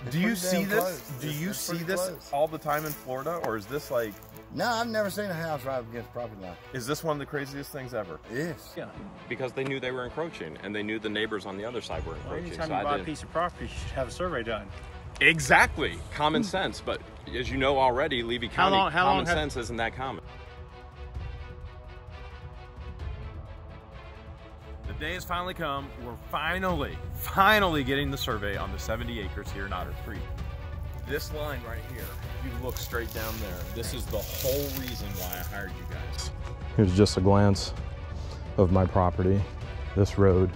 Do you see this? Do you see this all the time in Florida, or is this like? No, I've never seen a house right against property line. Is this one of the craziest things ever? Yes. Yeah, because they knew they were encroaching, and they knew the neighbors on the other side were encroaching. Anytime you buy a piece of property, you should have a survey done. Exactly, common sense. But as you know already, Levy County, common sense isn't that common. The day has finally come. We're finally getting the survey on the 70 acres here in Otter Creek. This line right here, you look straight down there. This is the whole reason why I hired you guys. Here's just a glance of my property. This road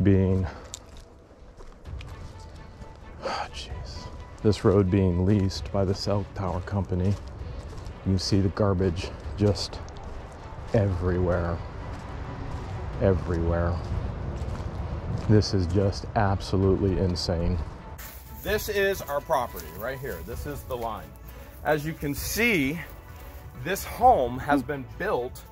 being, this road being leased by the cell tower company. You can see the garbage just everywhere. Everywhere. This is just absolutely insane. This is our property right here. This is the line. As you can see, this home has been built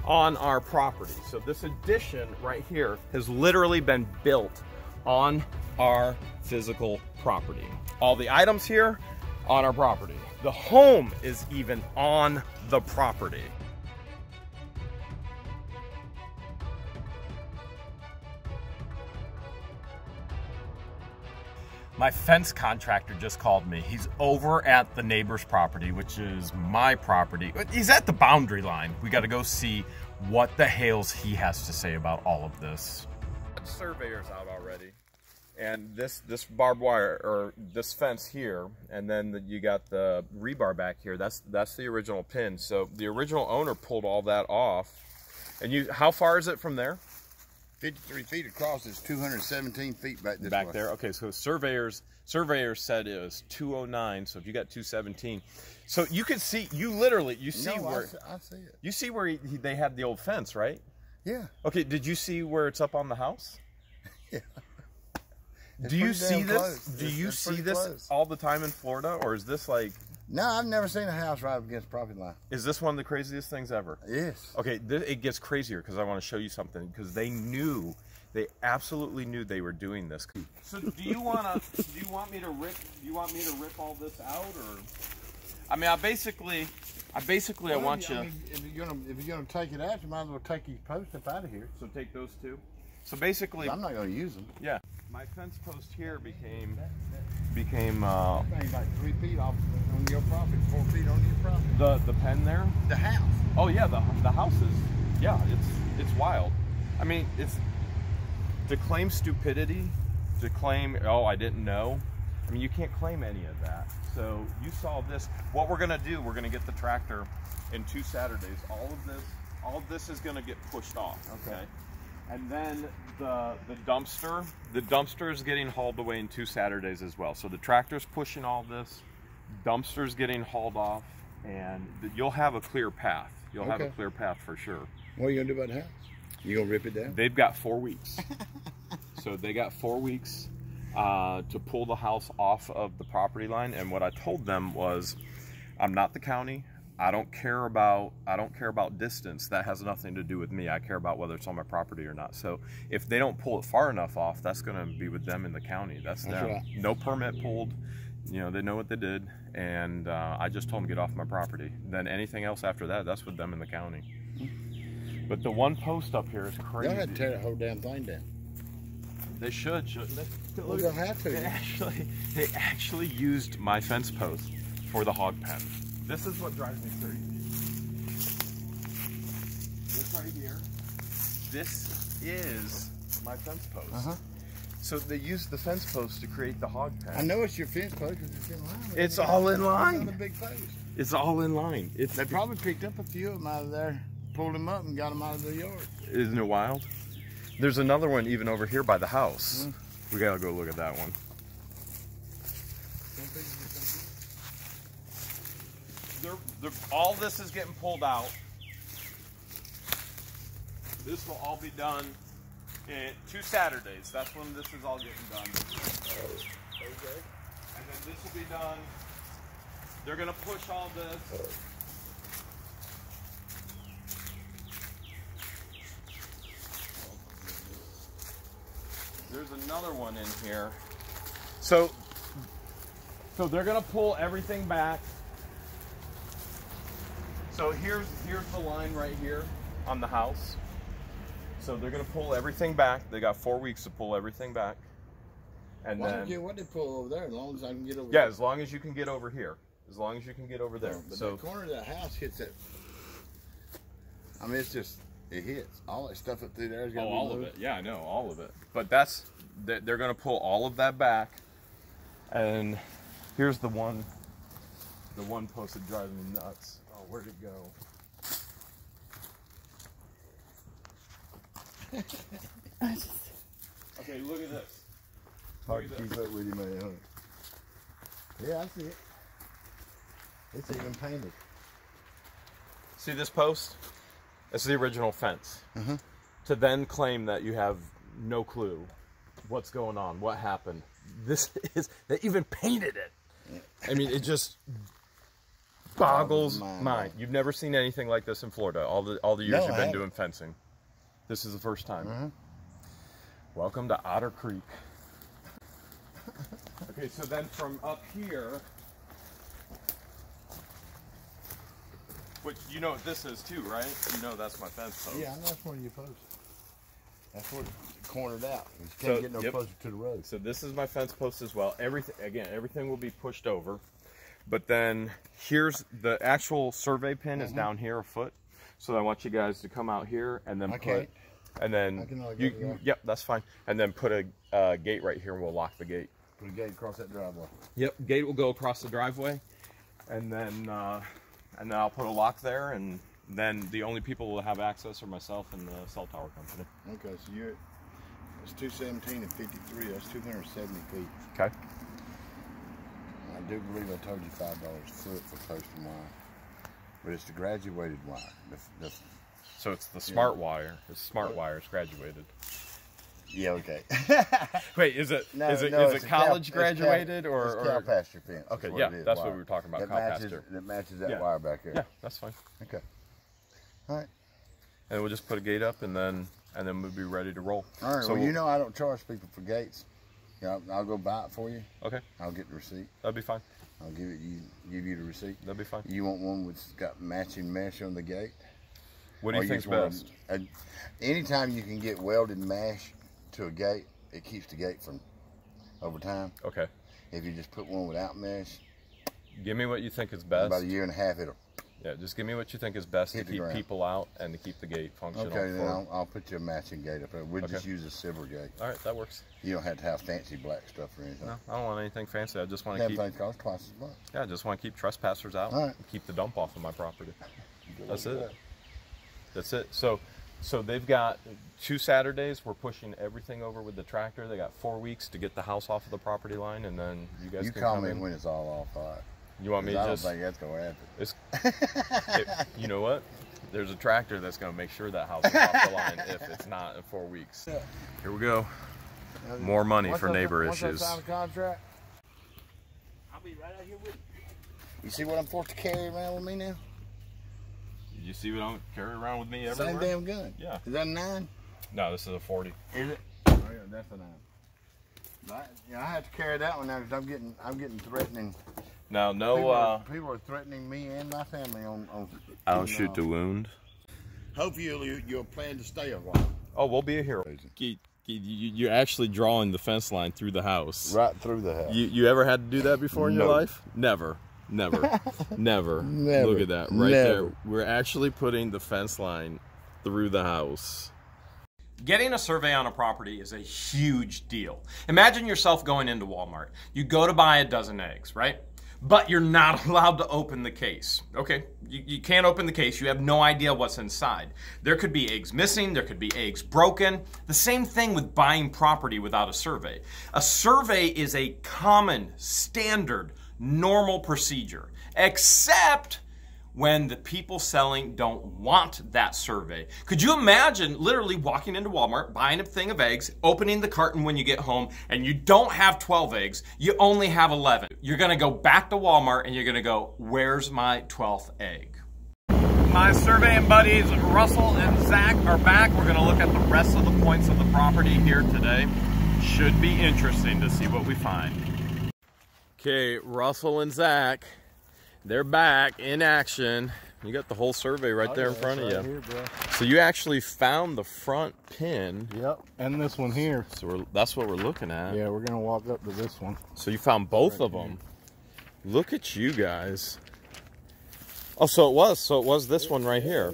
on our property. So this addition right here has literally been built on our physical property. All the items here on our property. The home is even on the property. My fence contractor just called me. He's over at the neighbor's property, which is my property. He's at the boundary line. We got to go see what the Hales he has to say about all of this. The surveyor's out already. And this barbed wire, or this fence here, and then you got the rebar back here, that's the original pin. So the original owner pulled all that off. And how far is it from there? 53 feet across is 217 feet back this way. Back there. Okay, so surveyors said it was 209. So if you got 217, so you could see, you see where I see it. You see where they had the old fence, right? Yeah. Okay. Did you see where it's up on the house? Yeah. Do you see this? Do you see this all the time in Florida, or is this like? No, I've never seen a house right against property line. Is this one of the craziest things ever? Yes. Okay, it gets crazier because I want to show you something, because they absolutely knew they were doing this. So do you want me to rip all this out, or? I mean, I basically want you. I mean, if you're gonna take it out, you might as well take these posts up out of here. So take those two. So basically, I'm not gonna use them. Yeah. My fence post here became like 3 feet off on your property, 4 feet on your property. The pen there. The house. Oh yeah, the house is, yeah, it's wild. I mean, it's to claim stupidity, to claim, oh, I didn't know. I mean, you can't claim any of that. So you saw this. What we're gonna do, we're gonna get the tractor in 2 Saturdays. All of this is gonna get pushed off. Okay. And then the dumpster is getting hauled away in 2 Saturdays as well. So the tractor's pushing all this, dumpster's getting hauled off, and you'll have a clear path. You'll have a clear path for sure. What are you gonna do about the house? You gonna rip it down? They've got 4 weeks. So they got 4 weeks to pull the house off of the property line. And what I told them was, I'm not the county. I don't care about distance. That has nothing to do with me. I care about whether it's on my property or not. So if they don't pull it far enough off, that's going to be with them in the county. That's them. Right. No permit pulled. You know, they know what they did, and I just told them get off my property. Then anything else after that, that's with them in the county. But the one post up here is crazy. Y'all had to tear that whole damn thing down. They shouldn't they? Well, they'll have to. They actually used my fence post for the hog pen. This is what drives me crazy. This right here, this is my fence post. So they used the fence post to create the hog pen. I know it's your fence post because it's in line. It's all in line. The big post. It's all in line. They probably picked up a few of them out of there, pulled them up and got them out of the yard. Isn't it wild? There's another one even over here by the house. We gotta go look at that one. All this is getting pulled out. This will all be done in 2 Saturdays. That's when this is all getting done. Okay. And then this will be done. They're gonna push all this. There's another one in here. So So they're gonna pull everything back. So here's the line right here on the house. So they're gonna pull everything back. They got 4 weeks to pull everything back. And well, then I don't care what they pull over there, as long as I can get over yeah, there. as long as you can get over here. As long as you can get over there. But so the corner of that house hits it. I mean, it's just, it hits. All that stuff up through there is going to be all moved. of it. Yeah, I know, all of it. But they're going to pull all of that back. And here's the one post that drives me nuts. Oh, where'd it go? Okay, look at this. Hard to keep up with you, man. Huh? Yeah, I see it. It's even painted. See this post? It's the original fence. To then claim that you have no clue what's going on, what happened. This is, they even painted it. I mean, it just boggles mind. You've never seen anything like this in Florida, all the years you've been doing fencing. This is the first time. Welcome to Otter Creek. Okay, so then from up here, which you know what this is too, right? You know that's my fence post. Yeah, I know that's one of your posts. That's what cornered out. You can't get no closer to the road. So this is my fence post as well. Everything will be pushed over. But then here's the actual survey pin is down here a foot. So I want you guys to come out here and then and then yep, that's fine. And then put a gate right here and we'll lock the gate. Put a gate across that driveway. Yep, gate will go across the driveway. And then I'll put a lock there, and then the only people who will have access are myself and the cell tower company. Okay, so it's 217 and 53. That's 270 feet. Okay. I do believe I told you $5 a foot for posting wire, but it's the graduated wire. So it's the smart wire. It's smart wire. It's graduated. Yeah. Okay. Wait, is it college graduated or cow pasture fence? Okay, yeah, that's what we were talking about. That matches that wire back there. Yeah, that's fine. Okay. All right. And we'll just put a gate up, and then we'll be ready to roll. All right. So well, you know I don't charge people for gates. Yeah, I'll go buy it for you. Okay. I'll get the receipt. That'd be fine. I'll give you the receipt. That'd be fine. You want one that's got matching mesh on the gate? What do you think's best? Anytime you can get welded mesh to a gate, it keeps the gate from over time. Okay. If you just put one without mesh, give me what you think is best. About a year and a half, it'll. Yeah, just give me what you think is best to keep people out and to keep the gate functional. Okay, then I'll put you a matching gate up there. We'll just use a silver gate. All right, that works. You don't have to have fancy black stuff or anything. No, I don't want anything fancy. I just want to keep. Everything costs twice as much. Yeah, I just want to keep trespassers out. All right. And keep the dump off of my property. That's it. That's it. So they've got 2 Saturdays. We're pushing everything over with the tractor. They got 4 weeks to get the house off of the property line, and then you guys can call come me in when it's all off. All right. You want me to just? I don't think that's gonna happen. You know what? There's a tractor that's gonna make sure that house is off the line if it's not in 4 weeks. Here we go. More money for neighbor issues. Once I sign a contract, I'll be right out here with you. You see what I'm forced to carry around with me now? You see what I'm carrying around with me everywhere? Same damn gun. Yeah. Is that a 9? No, this is a 40. Is it? Oh yeah, that's a 9. But, I have to carry that one now because I'm getting threatening. Now, people are threatening me and my family on I'll shoot to wound. Hopefully you'll plan to stay a while. Oh, we'll be here. You're actually drawing the fence line through the house. Right through the house. You ever had to do that before in your life? Never. Never. Never. Look at that. Right there. We're actually putting the fence line through the house. Getting a survey on a property is a huge deal. Imagine yourself going into Walmart. You go to buy a dozen eggs, right? But you're not allowed to open the case. Okay, you can't open the case. You have no idea what's inside. There could be eggs missing. There could be eggs broken. The same thing with buying property without a survey. A survey is a common, standard, normal procedure, except when the people selling don't want that survey. Could you imagine literally walking into Walmart, buying a thing of eggs, opening the carton when you get home, and you don't have 12 eggs, you only have 11. You're gonna go back to Walmart and you're gonna go, where's my 12th egg? My surveying buddies, Russell and Zach, are back. We're gonna look at the rest of the points of the property here today. Should be interesting to see what we find. Okay, Russell and Zach, they're back in action. You got the whole survey right there in front of you. Here, bro. So you actually found the front pin. Yep, and this one here. So that's what we're looking at. Yeah, we're gonna walk up to this one. So you found both of them. Look at you guys. Oh, so it was this one right here.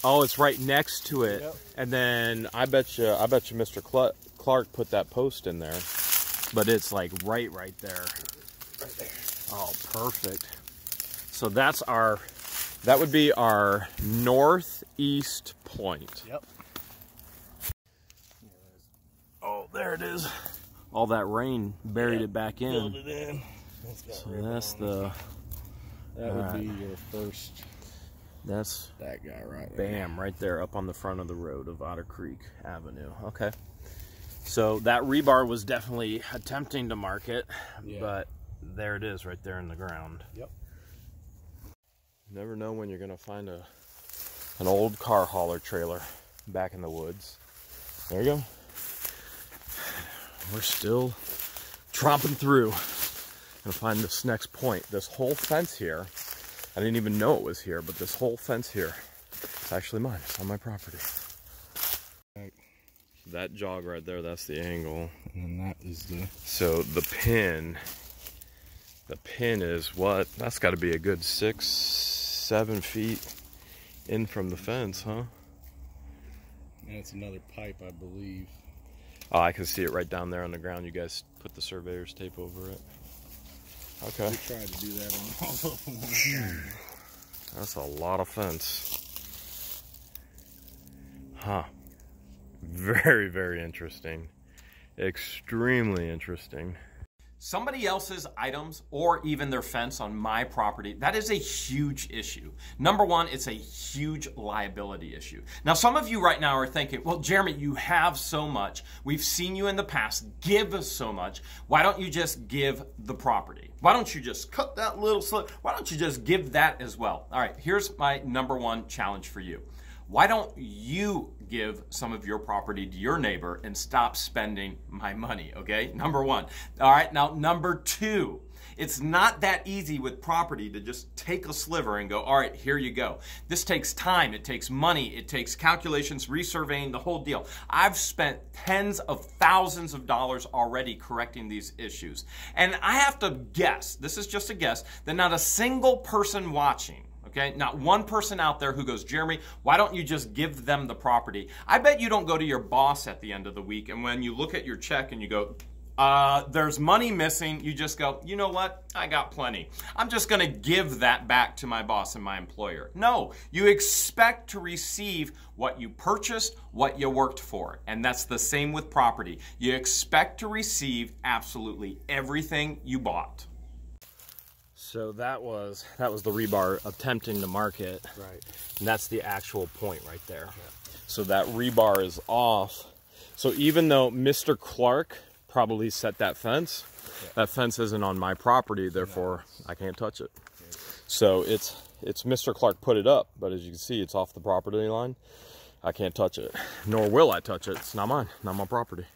Oh, it's right next to it. Yep. And then I bet you Mr. Clark put that post in there. But it's like right there. Right there. Oh, perfect. So that would be our northeast point. Yep. Oh, there it is. All that rain buried it back in. Filled it in. So that's the... That would be your first... That's that guy right there. Bam, right there up on the front of the road of Otter Creek Avenue. Okay. So that rebar was definitely attempting to mark it, but there it is right there in the ground. Yep. Never know when you're going to find an old car hauler trailer back in the woods. There you go. We're still tromping through. Gonna find this next point. This whole fence here, I didn't even know it was here, but this whole fence here, it's actually mine. It's on my property. Right. That jog right there, that's the angle. And that is the... So the pin is what? That's got to be a good 6-7 feet in from the fence, huh? And it's another pipe, I believe. Oh, I can see it right down there on the ground. You guys put the surveyor's tape over it. Okay. We tried to do that on all of them. That's a lot of fence. Huh. Very, very interesting. Extremely interesting. Somebody else's items or even their fence on my property, that is a huge issue. Number one, it's a huge liability issue. Now, some of you right now are thinking, well, Jeremy, you have so much. We've seen you in the past give us so much. Why don't you just give the property? Why don't you just cut that little slip? Why don't you just give that as well? All right, here's my number one challenge for you. Why don't you give some of your property to your neighbor and stop spending my money, okay? Number one. All right, now number two. It's not that easy with property to just take a sliver and go, all right, here you go. This takes time, it takes money, it takes calculations, resurveying, the whole deal. I've spent tens of thousands of dollars already correcting these issues. And I have to guess, this is just a guess, that not a single person watching, okay, not one person out there who goes, Jeremy, why don't you just give them the property? I bet you don't go to your boss at the end of the week and when you look at your check and you go, there's money missing, you just go, you know what, I got plenty. I'm just gonna give that back to my boss and my employer. No, you expect to receive what you purchased, what you worked for. And that's the same with property. You expect to receive absolutely everything you bought. So that was the rebar attempting to mark it. Right. And that's the actual point right there. Yeah. So that rebar is off. So even though Mr. Clark probably set that fence, that fence isn't on my property, therefore I can't touch it. Yeah. So it's Mr. Clark put it up, but as you can see, it's off the property line. I can't touch it, nor will I touch it. It's not mine, not my property.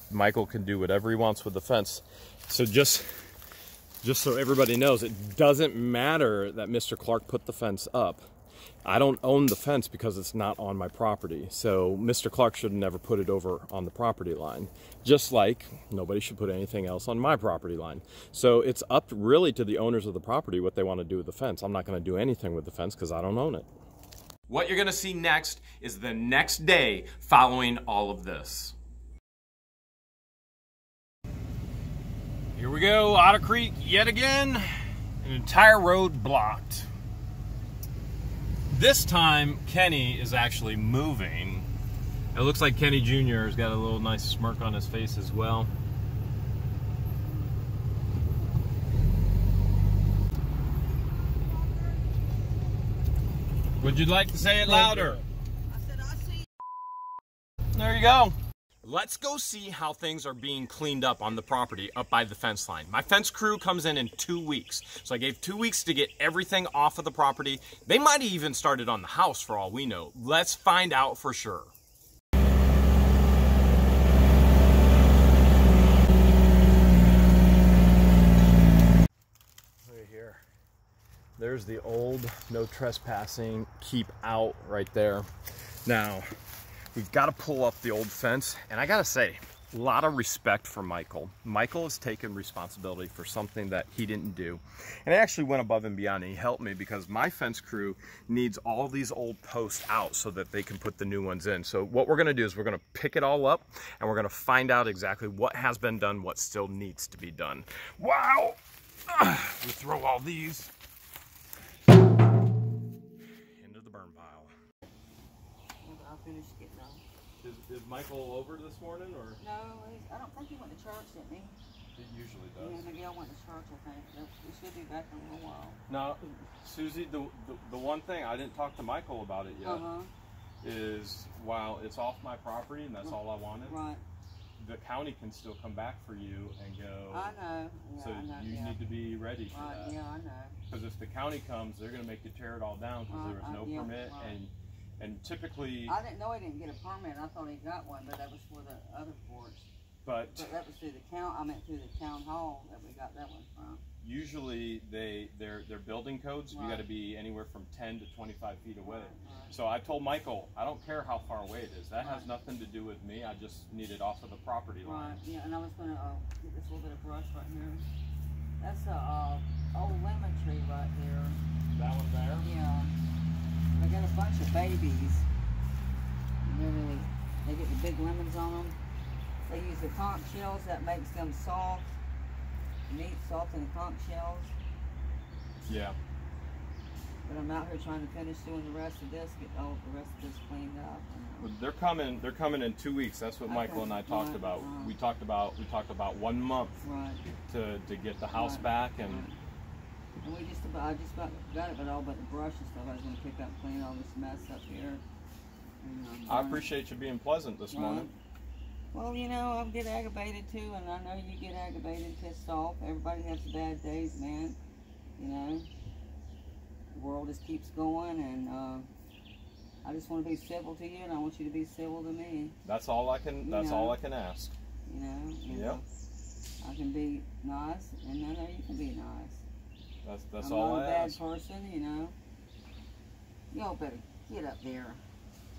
Michael can do whatever he wants with the fence. So just so everybody knows, it doesn't matter that Mr. Clark put the fence up. I don't own the fence because it's not on my property. So Mr. Clark should have never put it over on the property line. Just like nobody should put anything else on my property line. So it's up really to the owners of the property what they want to do with the fence. I'm not going to do anything with the fence because I don't own it. What you're going to see next is the next day following all of this. Here we go, Otter Creek yet again. An entire road blocked. This time, Kenny is actually moving. It looks like Kenny Jr. has got a little nice smirk on his face as well. Would you like to say it louder? I said, I see. There you go. Let's go see how things are being cleaned up on the property up by the fence line. My fence crew comes in 2 weeks. So I gave 2 weeks to get everything off of the property. They might have even started on the house for all we know. Let's find out for sure. there's the old no trespassing, keep out right there. Now, we've got to pull up the old fence, and I got to say, a lot of respect for Michael. Michael has taken responsibility for something that he didn't do. And I actually went above and beyond, and he helped me because my fence crew needs all these old posts out so that they can put the new ones in. So what we're gonna do is we're gonna pick it all up, and we're gonna find out exactly what has been done, what still needs to be done. Wow! We throw all these into the burn pile. I'll finish getting off. Is Michael over this morning, or? No, I don't think he went to church, didn't he? He usually does. Yeah, Miguel went to church, I think. He should be back in a little while. Now, Susie, the one thing, I didn't talk to Michael about it yet, is while it's off my property and that's all I wanted, right, the county can still come back for you and go. I know. Yeah, so I know, you need to be ready for that. Yeah, I know. Because if the county comes, they're going to make you tear it all down because there was no permit. And typically, I didn't know he didn't get a permit. I thought he got one, but that was for the other courts. But that was through the I meant through the town hall that we got that one from. Usually they're building codes. You got to be anywhere from 10 to 25 feet away. Right. So I told Michael, I don't care how far away it is. That has nothing to do with me. I just need it off of the property line. Right. Yeah, and I was gonna get this little bit of brush right here. That's a old lemon tree right here. That one there. Yeah. I got a bunch of babies. And they get the big lemons on them. They use the conch shells that makes them soft. Meat soft in the conch shells. Yeah. But I'm out here trying to finish doing the rest of this, get all the rest of this cleaned up. Well, they're coming in 2 weeks. That's what Michael and I talked about. We talked about 1 month to get the house back and. And I just about got it, but all but the brush and stuff. I was going to pick up, clean all this mess up here. And, I appreciate you being pleasant this morning. Well, you know, I get aggravated too, and I know you get aggravated, pissed off. Everybody has bad days, man. You know, the world just keeps going, and I just want to be civil to you, and I want you to be civil to me. That's all I can. That's all I can ask. You know. I can be nice, and I know you can be nice. That's all I ask. I'm not a bad person, you know. Y'all better get up there.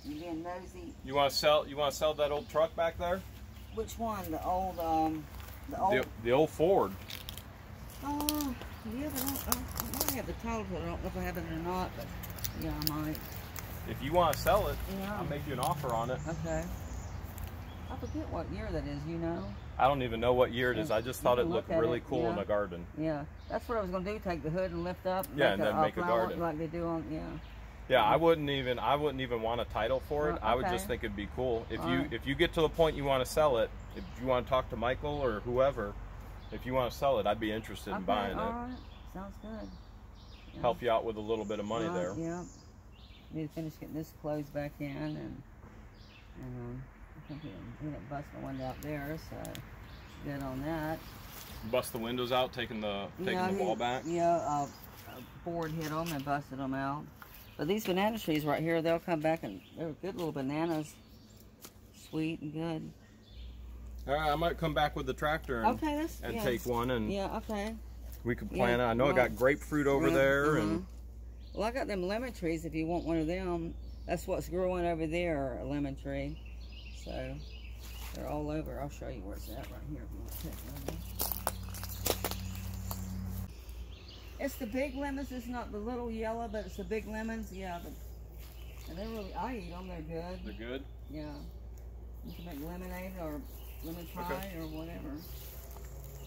You being nosy. You want to sell? You want to sell that old truck back there? Which one? The old the old Ford. Oh, yeah, but I might have the title, but I don't know if I have it or not. But yeah, I might. If you want to sell it, I'll make you an offer on it. Okay. I forget what year that is. You know. I don't even know what year it is. I just thought it looked really cool in a garden. Yeah, that's what I was going to do. Take the hood and lift up. And and then make a garden like they do on. Yeah. Yeah, I wouldn't even want a title for it. I would just think it'd be cool. If you get to the point you want to sell it, if you want to talk to Michael or whoever, if you want to sell it, I'd be interested in buying it. All right. Sounds good. Yeah. Help you out with a little bit of money there. Yeah. Need to finish getting this closed back in, and I think we ended up busting one out there, so good on that. Bust the windows out, taking the wall back. Yeah, a board hit them and busted them out. But these banana trees right here, they'll come back, and they're good little bananas. Sweet and good. All right, I might come back with the tractor and, take one. And we could plant it. I know I got grapefruit over there. And well, I got them lemon trees if you want one of them. That's what's growing over there, a lemon tree. So they're all over. I'll show you where it's at right here if you want to take one. It's the big lemons. It's not the little yellow, but it's the big lemons. Yeah, and they're really. I eat them. They're good. They're good. Yeah, you can make lemonade or lemon pie or whatever.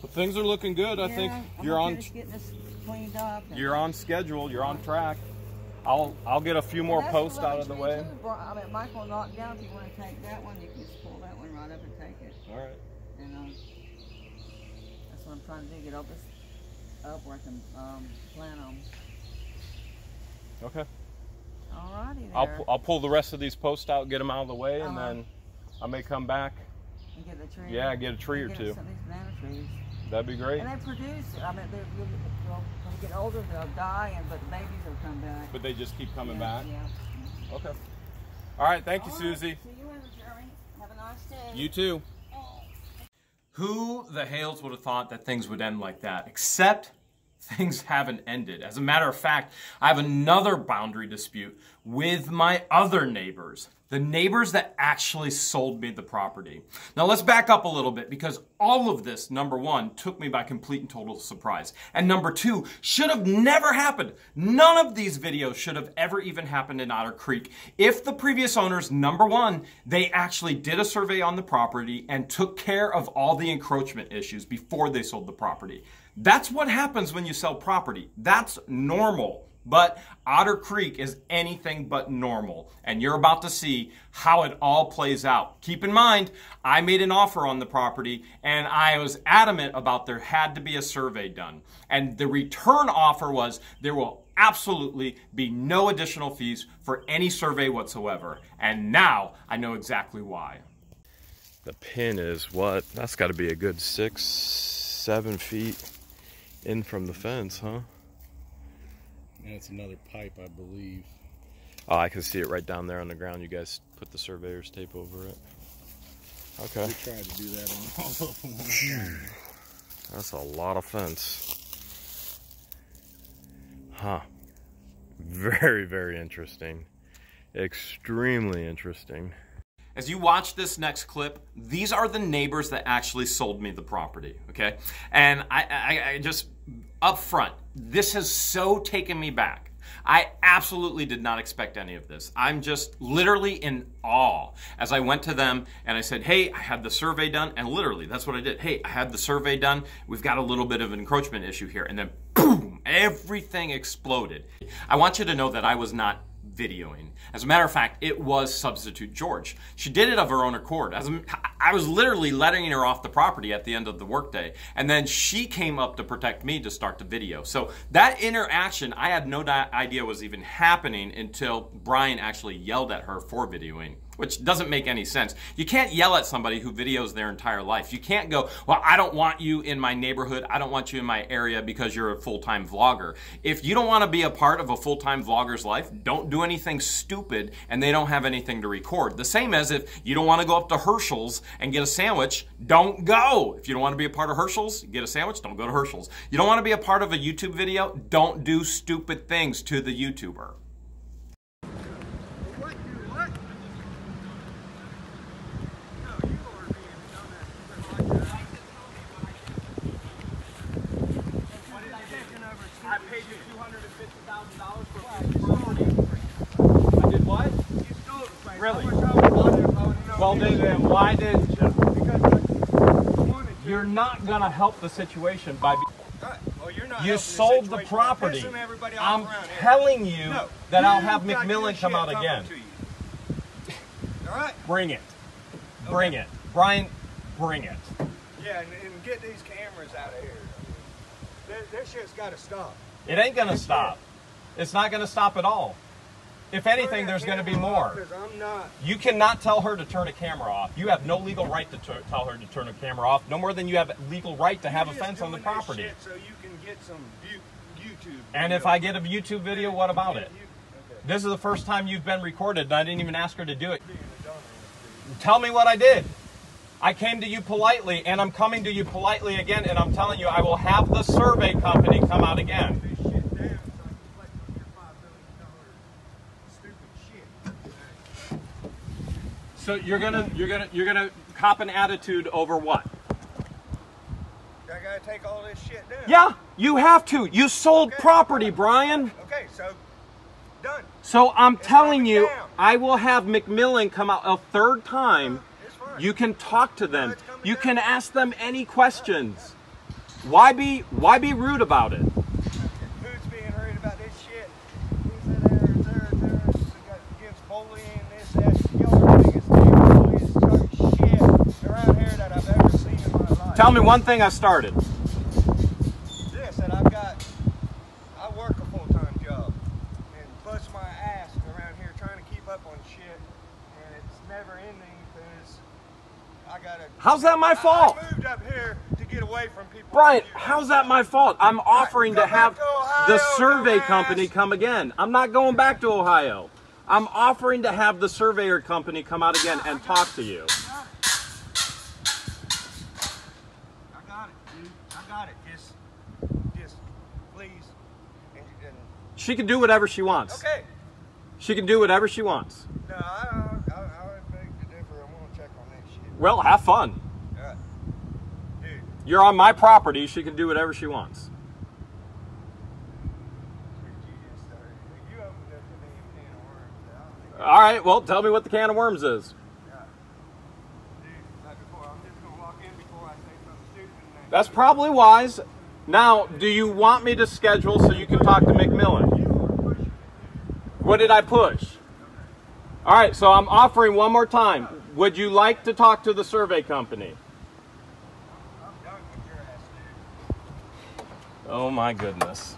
Well, things are looking good. I think you're on. Getting this cleaned up. You're on schedule. You're on track. I'll get a few more posts out of the way. I mean, Michael knocked down. If you want to take that one, you can just pull that one right up and take it. All right. And that's what I'm trying to do. Get all this up where I can plant them. Okay. Alrighty there. I'll pull the rest of these posts out, get them out of the way, and then I may come back. And get a tree. Yeah, get a tree or two. Some of these banana trees. That'd be great. And they produce. I mean, when they get older, they'll die, but the babies will come back. But they just keep coming back. Yeah. Okay. All right. Thank you, Susie. See you later, Jerry. Have a nice day. You too. Who the Hales would have thought that things would end like that? Except things haven't ended. As a matter of fact, I have another boundary dispute with my other neighbors, the neighbors that actually sold me the property. Now let's back up a little bit, because all of this, number one, took me by complete and total surprise. And number two, should have never happened. None of these videos should have ever even happened in Otter Creek if the previous owners, number one, they actually did a survey on the property and took care of all the encroachment issues before they sold the property. That's what happens when you sell property. That's normal. But Otter Creek is anything but normal, and you're about to see how it all plays out. Keep in mind, I made an offer on the property, and I was adamant about there had to be a survey done. And the return offer was there will absolutely be no additional fees for any survey whatsoever. And now I know exactly why. The pin is what? That's got to be a good 6-7 feet in from the fence, huh? And it's another pipe, I believe. Oh, I can see it right down there on the ground. You guys put the surveyor's tape over it. Okay. We tried to do that on all of them. That's a lot of fence. Huh. Very, very interesting. Extremely interesting. As you watch this next clip, these are the neighbors that actually sold me the property, okay? And I just, up front, this has so taken me back. I absolutely did not expect any of this. I'm just literally in awe as I went to them and I said, hey, I had the survey done, and literally that's what I did. Hey, I had the survey done. We've got a little bit of an encroachment issue here. And then boom, everything exploded. I want you to know that I was not videoing. As a matter of fact, it was Substitute George. She did it of her own accord. I was literally letting her off the property at the end of the workday, and then she came up to protect me to start the video. So that interaction, I had no idea was even happening until Brian actually yelled at her for videoing, which doesn't make any sense. You can't yell at somebody who videos their entire life. You can't go, well, I don't want you in my neighborhood, I don't want you in my area because you're a full-time vlogger. If you don't want to be a part of a full-time vlogger's life, don't do anything stupid and they don't have anything to record. The same as if you don't want to go up to Herschel's and get a sandwich, don't go. If you don't want to be a part of Herschel's, get a sandwich, don't go to Herschel's. You don't want to be a part of a YouTube video, don't do stupid things to the YouTuber. I paid you $250,000 for property. I did what? You stole it, Frank. Really? Well, then why did you're not going to help the situation by Well, you're not you sold the property. I'm telling you that I'll have McMillan come out again. All right. Bring it. Bring it. Brian, bring it. Yeah, and get these cameras out of here. This shit's got to stop. It ain't going to stop. It's not going to stop at all. If anything, there's going to be more. You cannot tell her to turn a camera off. You have no legal right to tell her to turn a camera off, no more than you have legal right to have a fence on the property. So you can get some YouTube. And if I get a YouTube video, what about it? This is the first time you've been recorded, and I didn't even ask her to do it. Tell me what I did. I came to you politely, and I'm coming to you politely again, and I'm telling you I will have the survey company come out again. So you're gonna cop an attitude over what? I gotta take all this shit down. Yeah, you have to. You sold property, Brian. Okay, so done. So I'm telling you, I will have McMillan come out a third time. You can talk to them. You can ask them any questions. Why be rude about it? Who's being rude about this shit? Who's there gives bullying, this, that. Y'all are the biggest neighborhood shit around here that I've ever seen in my life. Tell me one thing I started. This, that I work a full-time job and bust my ass around here trying to keep up on shit, and it's never ending because I gotta. How's that my fault? I moved up here to get away from people. Brian, how's that my fault? I'm offering to have the survey company come again. I'm not going back to Ohio. I'm offering to have the surveyor company come out again and talk to you. I got it, dude. I got it. Just She can do whatever she wants. Okay. She can do whatever she wants. No, I would beg to differ. I'm gonna check on that shit. Well, have fun. Yeah. Dude. You're on my property. She can do whatever she wants. You opened up the damn can of worms. All right. Well, tell me what the can of worms is. That's probably wise. Now, do you want me to schedule so you can talk to McMillan? What did I push? All right, so I'm offering one more time. Would you like to talk to the survey company? Oh my goodness.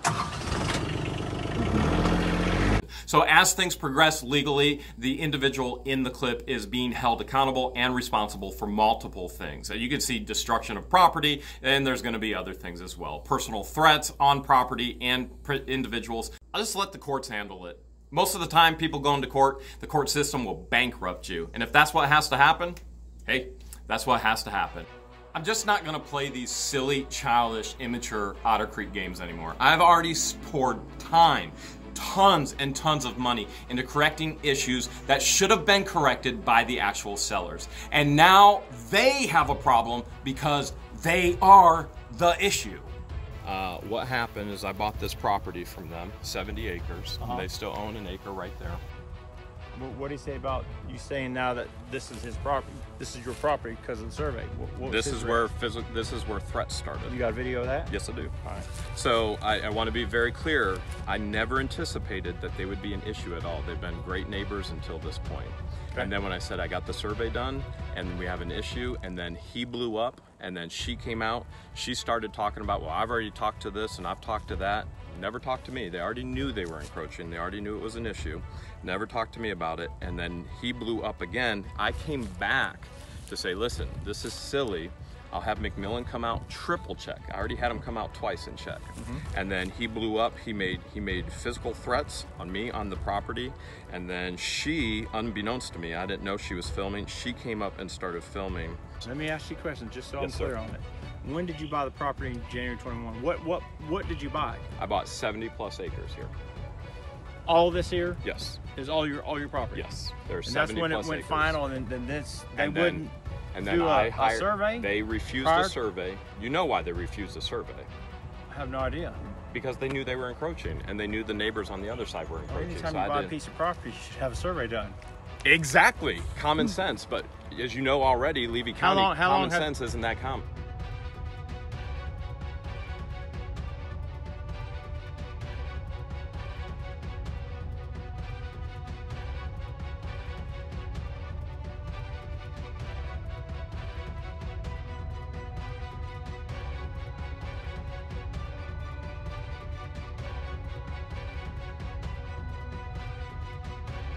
So as things progress legally, the individual in the clip is being held accountable and responsible for multiple things. You can see destruction of property, and there's going to be other things as well. Personal threats on property and individuals. I'll just let the courts handle it. Most of the time, people go into court, the court system will bankrupt you. And if that's what has to happen, hey, that's what has to happen. I'm just not going to play these silly, childish, immature Otter Creek games anymore. I've already poured time, tons and tons of money into correcting issues that should have been corrected by the actual sellers. And now they have a problem because they are the issue. What happened is I bought this property from them, 70 acres. They still own an acre right there. What do you say about you saying now that this is his property? This is your property because of the survey. This is where threats started. You got a video of that? Yes, I do. All right. So I want to be very clear. I never anticipated that they would be an issue at all. They've been great neighbors until this point. Okay. And then when I said I got the survey done and we have an issue, and then he blew up, and then she came out, she started talking about, well, I've already talked to this and I've talked to that. Never talked to me. They already knew they were encroaching. They already knew it was an issue. Never talked to me about it. And then he blew up again. I came back to say, listen, this is silly. I'll have McMillan come out, triple check. I already had him come out twice and check. And then he blew up. He made physical threats on me on the property. And then she, unbeknownst to me, I didn't know she was filming. She came up and started filming. Let me ask you a question, just so Yes, I'm clear sir. on it. When did you buy the property in January 21? What did you buy? I bought 70 plus acres here. All this here Yes. is all your property. Yes. There's And that's 70 when it plus went acres. final, and then this they And wouldn't. And then do I a hired. survey? They refused prior? a survey. You know why they refused a survey? I have no idea. Because they knew they were encroaching, and they knew the neighbors on the other side were encroaching. Anytime so you I buy a didn't. piece of property, you should have a survey done. Exactly. Common sense, but as you know already, Levy County, How long common have- sense isn't that common.